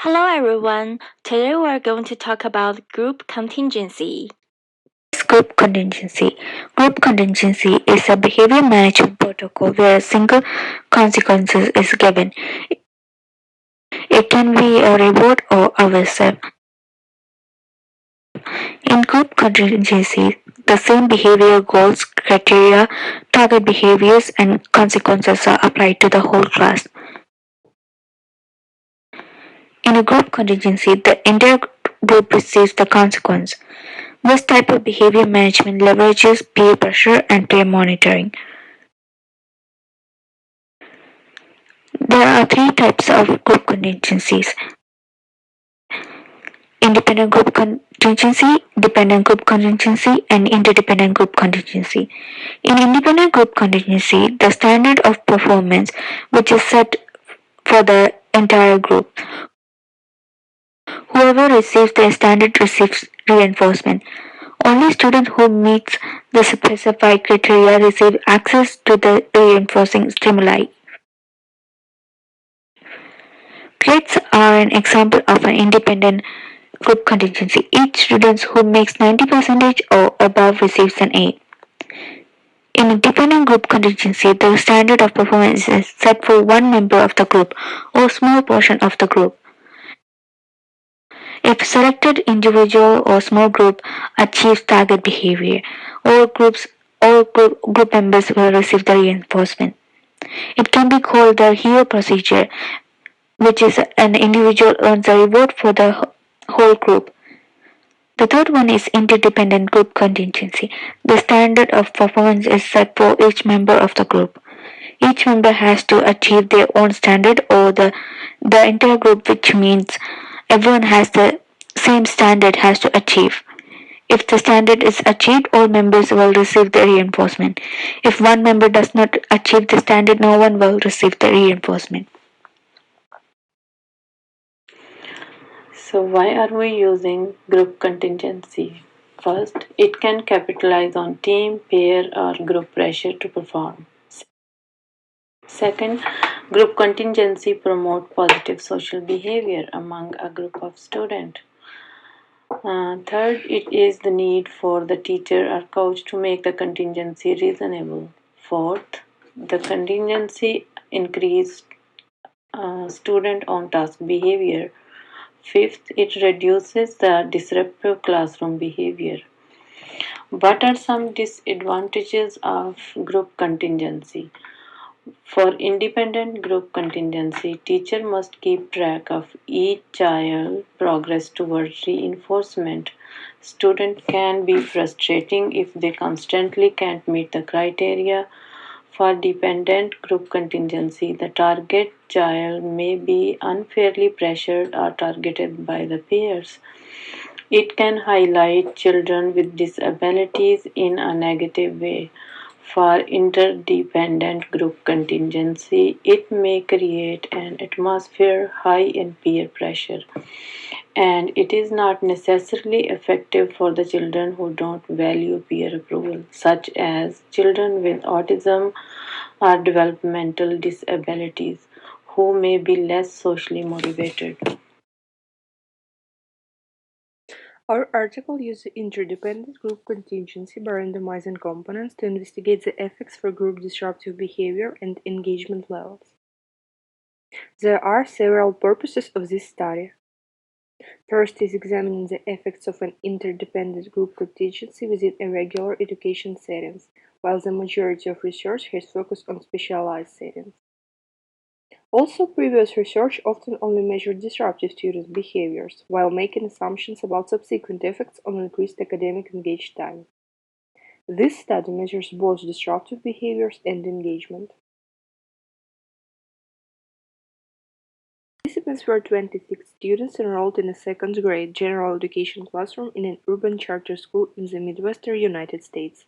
Hello everyone. Today we are going to talk about group contingency. Group contingency. Group contingency is a behavior management protocol where a single consequence is given. It can be a reward or a whistle. In group contingency, the same behavior goals, criteria, target behaviors, and consequences are applied to the whole class. In a group contingency, the entire group receives the consequence. This type of behavior management leverages peer pressure and peer monitoring. There are three types of group contingencies: independent group contingency, dependent group contingency, and interdependent group contingency. In independent group contingency, the standard of performance which is set for the entire group. Whoever receives the standard receives reinforcement. Only students who meets the specified criteria receive access to the reinforcing stimuli. Grades are an example of an independent group contingency. Each student who makes 90% or above receives an A. In a dependent group contingency, the standard of performance is set for one member of the group or small portion of the group. If selected individual or small group achieves target behavior, all group members will receive the reinforcement. It can be called the hero procedure, which is an individual earns a reward for the whole group. The third one is interdependent group contingency. The standard of performance is set for each member of the group. Each member has to achieve their own standard or the entire group, which means everyone has the same standard has to achieve. If the standard is achieved, all members will receive the reinforcement. If one member does not achieve the standard, no one will receive the reinforcement. So why are we using group contingency? First, it can capitalize on team, peer or group pressure to perform. Second, group contingency promote positive social behavior among a group of students. Third, it is the need for the teacher or coach to make the contingency reasonable. Fourth, the contingency increase student on task behavior. Fifth, it reduces the disruptive classroom behavior. What are some disadvantages of group contingency? For independent group contingency, teacher must keep track of each child progress towards reinforcement. Student can be frustrating if they constantly can't meet the criteria. For dependent group contingency, the target child may be unfairly pressured or targeted by the peers. It can highlight children with disabilities in a negative way. For interdependent group contingency, it may create an atmosphere high in peer pressure, and it is not necessarily effective for the children who don't value peer approval, such as children with autism or developmental disabilities who may be less socially motivated. Our article uses interdependent group contingency by randomizing components to investigate the effects for group disruptive behavior and engagement levels. There are several purposes of this study. First is examining the effects of an interdependent group contingency within irregular education settings, while the majority of research has focused on specialized settings. Also, previous research often only measured disruptive student behaviors, while making assumptions about subsequent effects on increased academic engaged time. This study measures both disruptive behaviors and engagement. Participants were 26 students enrolled in a second-grade general education classroom in an urban charter school in the Midwestern United States.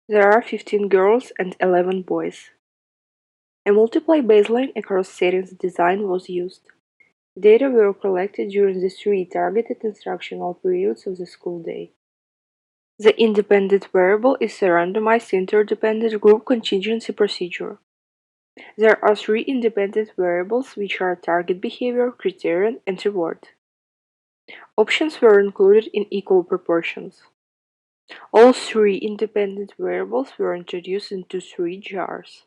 There are 15 girls and 11 boys. A multiply baseline across settings design was used. Data were collected during the 3 targeted instructional periods of the school day. The independent variable is a randomized interdependent group contingency procedure. There are three independent variables which are target behavior, criterion, and reward. Options were included in equal proportions. All three independent variables were introduced into three jars.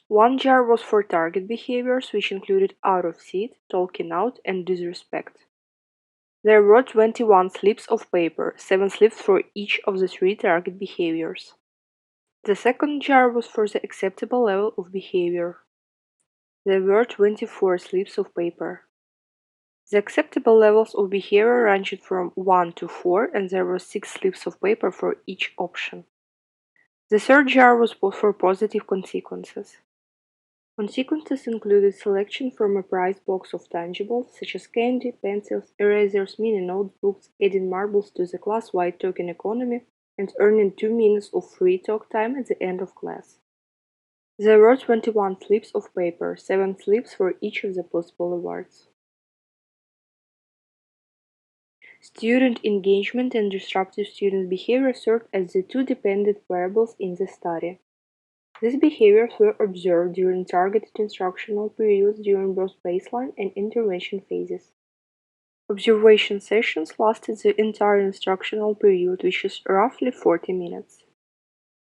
One jar was for target behaviors, which included out of seat, talking out, and disrespect. There were 21 slips of paper, 7 slips for each of the three target behaviors. The second jar was for the acceptable level of behavior. There were 24 slips of paper. The acceptable levels of behavior ranged from 1 to 4, and there were 6 slips of paper for each option. The third jar was for positive consequences. Consequences included selection from a prize box of tangibles such as candy, pencils, erasers, mini notebooks, adding marbles to the class-wide token economy, and earning 2 minutes of free talk time at the end of class. There were 21 slips of paper, 7 slips for each of the possible awards. Student engagement and disruptive student behavior served as the two dependent variables in the study. These behaviors were observed during targeted instructional periods during both baseline and intervention phases. Observation sessions lasted the entire instructional period, which is roughly 40 minutes.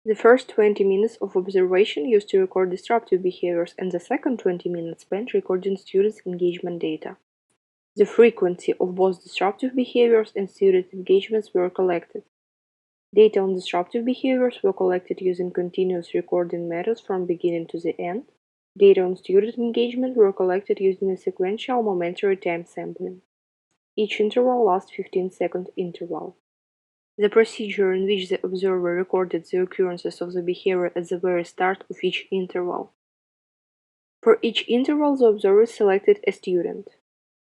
The first 20 minutes of observation used to record disruptive behaviors, and the second 20 minutes spent recording students' engagement data. The frequency of both disruptive behaviors and student engagements were collected. Data on disruptive behaviors were collected using continuous recording methods from beginning to the end. Data on student engagement were collected using a sequential momentary time sampling. Each interval lasts 15-second interval. The procedure in which the observer recorded the occurrences of the behavior at the very start of each interval. For each interval, the observer selected a student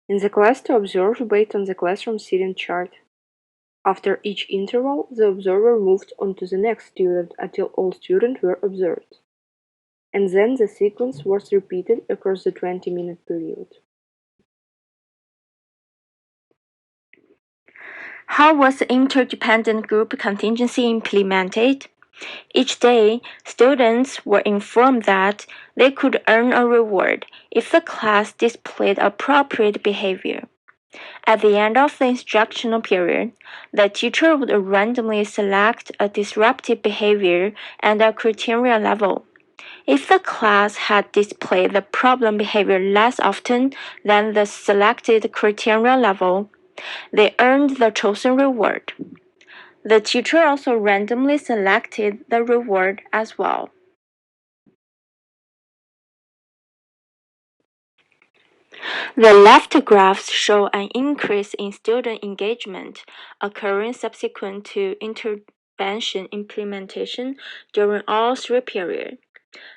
in the class to observe based on the classroom seating chart. After each interval, the observer moved on to the next student until all students were observed. And then the sequence was repeated across the 20-minute period. How was the interdependent group contingency implemented? Each day, students were informed that they could earn a reward if the class displayed appropriate behavior. At the end of the instructional period, the teacher would randomly select a disruptive behavior and a criteria level. If the class had displayed the problem behavior less often than the selected criteria level, they earned the chosen reward. The teacher also randomly selected the reward as well. The left graphs show an increase in student engagement occurring subsequent to intervention implementation during all three periods.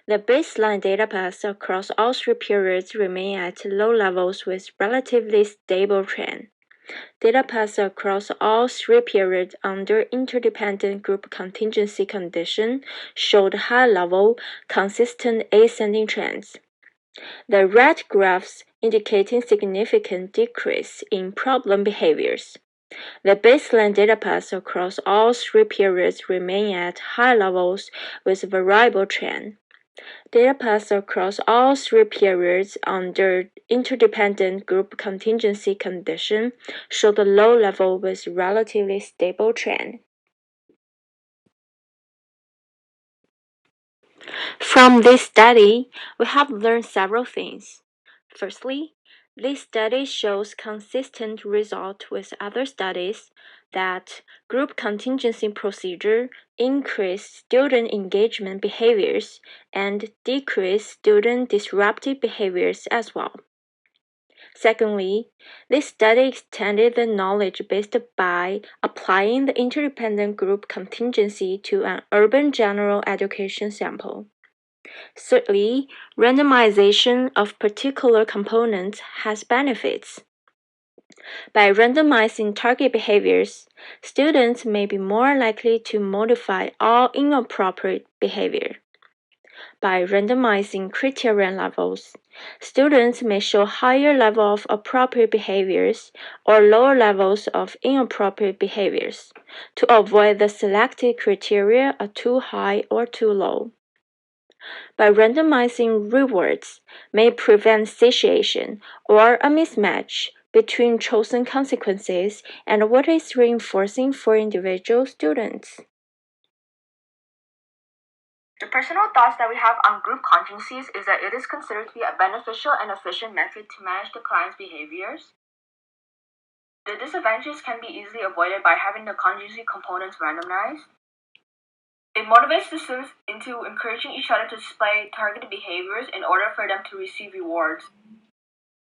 The baseline data paths across all three periods remain at low levels with relatively stable trend. Data paths across all three periods under interdependent group contingency condition showed high-level, consistent ascending trends. The red graphs indicating significant decrease in problem behaviors. The baseline data paths across all three periods remain at high levels with variable trend. Data paths across all three periods under interdependent group contingency condition showed a low level with relatively stable trend. From this study, we have learned several things. Firstly, this study shows consistent result with other studies that group contingency procedure increase student engagement behaviors and decrease student disruptive behaviors as well. Secondly, this study extended the knowledge based by applying the interdependent group contingency to an urban general education sample. Thirdly, randomization of particular components has benefits. By randomizing target behaviors, students may be more likely to modify all inappropriate behavior. By randomizing criterion levels, students may show higher level of appropriate behaviors or lower levels of inappropriate behaviors to avoid the selected criteria are too high or too low. By randomizing rewards may prevent satiation or a mismatch between chosen consequences and what is reinforcing for individual students. The personal thoughts that we have on group contingencies is that it is considered to be a beneficial and efficient method to manage the client's behaviors. The disadvantages can be easily avoided by having the contingency components randomized. It motivates the students into encouraging each other to display targeted behaviors in order for them to receive rewards.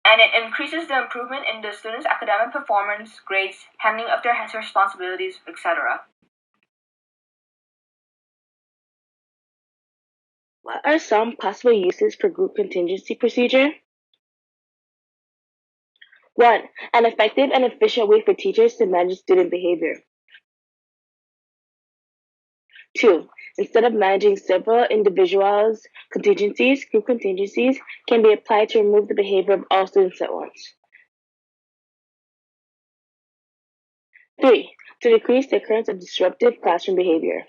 And it increases the improvement in the students' academic performance, grades, handling of their responsibilities, etc. What are some possible uses for group contingency procedure? 1. An effective and efficient way for teachers to manage student behavior. 2. Instead of managing several individuals' contingencies, group contingencies can be applied to remove the behavior of all students at once. 3. To decrease the occurrence of disruptive classroom behavior.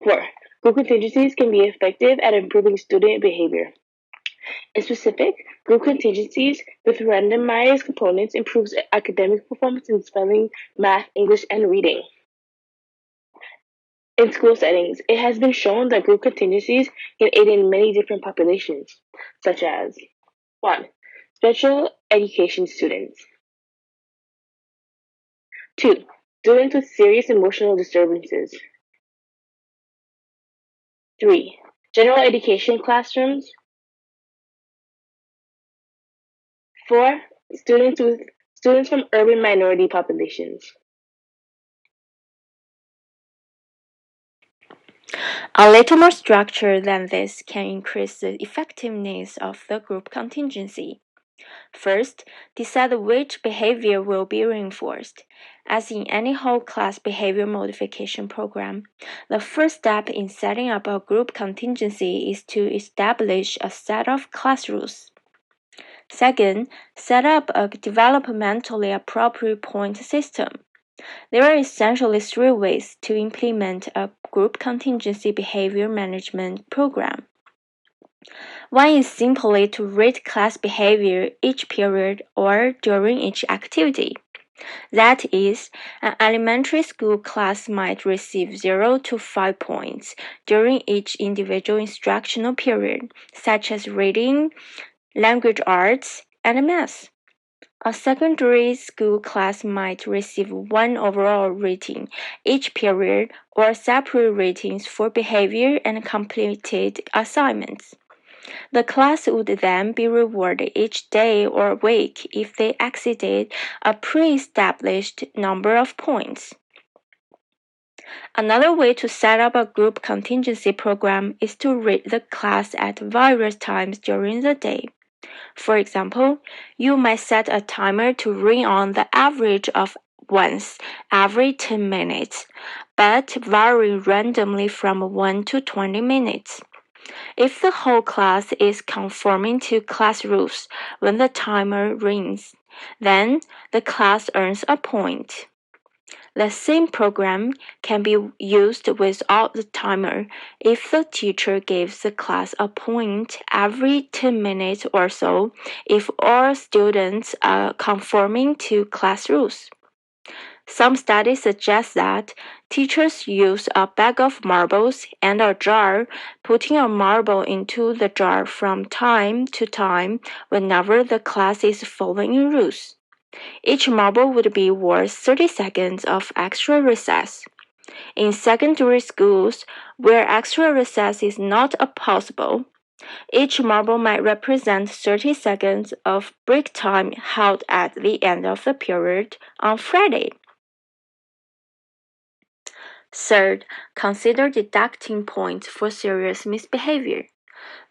4. Group contingencies can be effective at improving student behavior. In specific, group contingencies with randomized components improves academic performance in spelling, math, English, and reading. In school settings, it has been shown that group contingencies can aid in many different populations, such as 1. Special education students. 2. Students with serious emotional disturbances. 3. General education classrooms. 4. Students from urban minority populations. A little more structure than this can increase the effectiveness of the group contingency. First, decide which behavior will be reinforced. As in any whole class behavior modification program, the first step in setting up a group contingency is to establish a set of class rules. Second, set up a developmentally appropriate point system. There are essentially three ways to implement a group contingency behavior management program. One is simply to rate class behavior each period or during each activity. That is, an elementary school class might receive 0 to 5 points during each individual instructional period, such as reading, language arts, and math. A secondary school class might receive 1 overall rating each period or separate ratings for behavior and completed assignments. The class would then be rewarded each day or week if they exceeded a pre-established number of points. Another way to set up a group contingency program is to rate the class at various times during the day. For example, you might set a timer to ring on the average of once every 10 minutes, but vary randomly from 1 to 20 minutes. If the whole class is conforming to class rules when the timer rings, then the class earns a point. The same program can be used without the timer if the teacher gives the class a point every 10 minutes or so if all students are conforming to class rules. Some studies suggest that teachers use a bag of marbles and a jar, putting a marble into the jar from time to time whenever the class is following rules. Each marble would be worth 30 seconds of extra recess. In secondary schools, where extra recess is not possible, each marble might represent 30 seconds of break time held at the end of the period on Friday. Third, consider deducting points for serious misbehavior.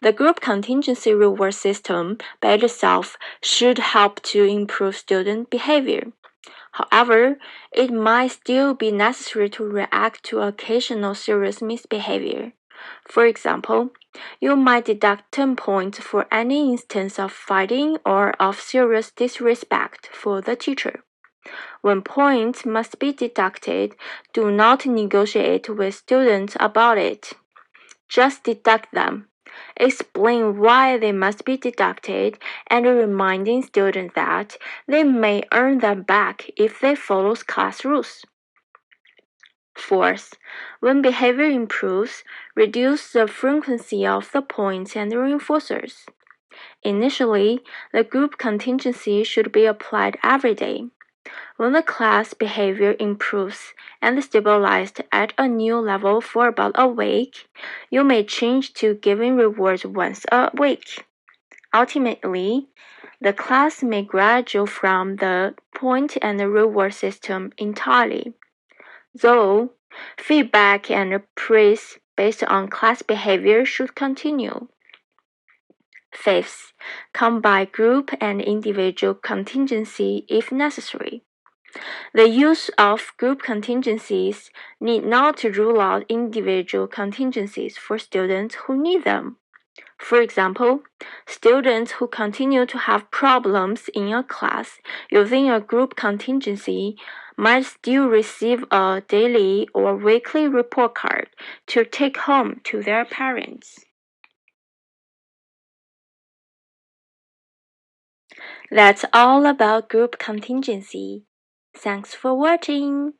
The group contingency reward system by itself should help to improve student behavior. However, it might still be necessary to react to occasional serious misbehavior. For example, you might deduct 10 points for any instance of fighting or of serious disrespect for the teacher. When points must be deducted, do not negotiate with students about it. just deduct them. Explain why they must be deducted and reminding students that they may earn them back if they follow class rules. Fourth, when behavior improves, reduce the frequency of the points and reinforcers. Initially, the group contingency should be applied every day. When the class behavior improves and stabilized at a new level for about a week, you may change to giving rewards once a week. Ultimately, the class may graduate from the point and reward system entirely. Though, feedback and praise based on class behavior should continue. Fifth, combine group and individual contingency if necessary. The use of group contingencies need not rule out individual contingencies for students who need them. For example, students who continue to have problems in a class using a group contingency might still receive a daily or weekly report card to take home to their parents. That's all about group contingency. Thanks for watching.